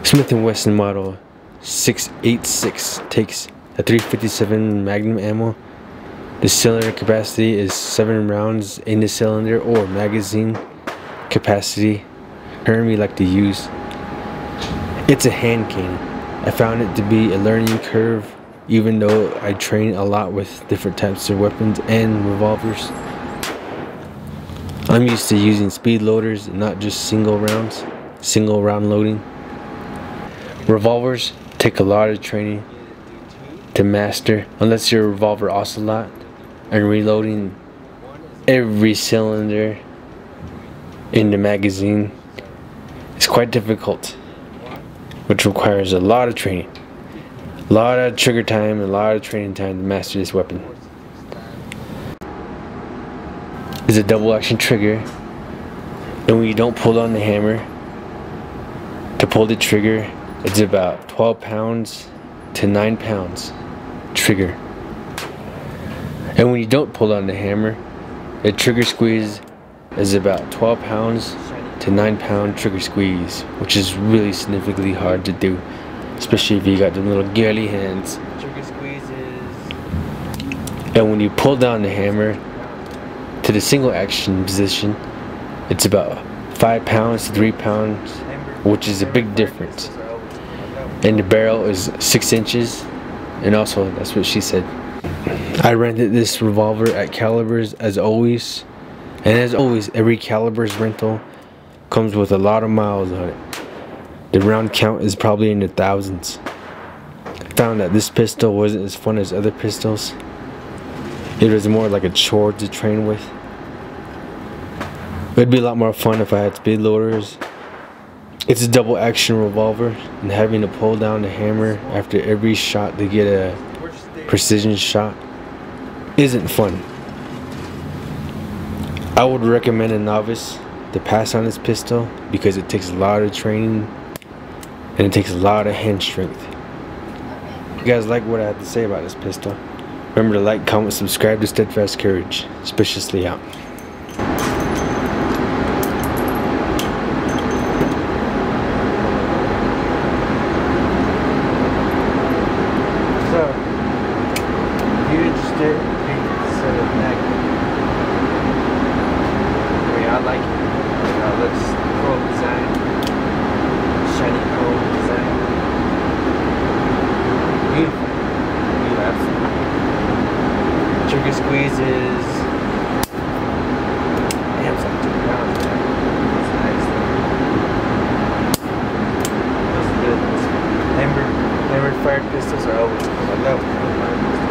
Smith Wesson Model 686 takes a 357 Magnum ammo. The cylinder capacity is 7 rounds in the cylinder, or magazine capacity, term we like to use. It's a hand cane. I found it to be a learning curve, even though I train a lot with different types of weapons and revolvers. I'm used to using speed loaders and not just single round loading. Revolvers take a lot of training to master, unless you're a revolver ocelot and reloading every cylinder in the magazine. It's quite difficult, which requires a lot of training, a lot of trigger time, and a lot of training time to master this weapon. It's a double action trigger, and when you don't pull on the hammer to pull the trigger, it's about 12 pounds to 9 pounds trigger. And when you don't pull on the hammer, the trigger squeeze is about 12 pounds to 9 pound trigger squeeze, which is really significantly hard to do, especially if you got the little girly hands. Trigger squeezes. And when you pull down the hammer to the single action position, it's about 5 pounds to 3 pounds, which is a big difference. And the barrel is 6 inches, and also that's what she said. I rented this revolver at Calibers as always, and as always every Calibers rental comes with a lot of miles on it. The round count is probably in the thousands. I found that this pistol wasn't as fun as other pistols. It was more like a chore to train with. It'd be a lot more fun if I had speed loaders. It's a double action revolver, and having to pull down the hammer after every shot to get a precision shot isn't fun. I would recommend a novice to pass on this pistol because it takes a lot of training and it takes a lot of hand strength. If you guys like what I had to say about this pistol, remember to like, comment, subscribe to Steadfast Courage. Suspiciously out. So, if you're interested in this Magnum, I mean, I like it. It looks cool design, shiny cool design. Beautiful. Beautiful. Trigger squeezes. Damn, it's like 2 pounds, man. That's nice. Those are good. Hammered fired pistols are always cool. I love hammered fired pistols.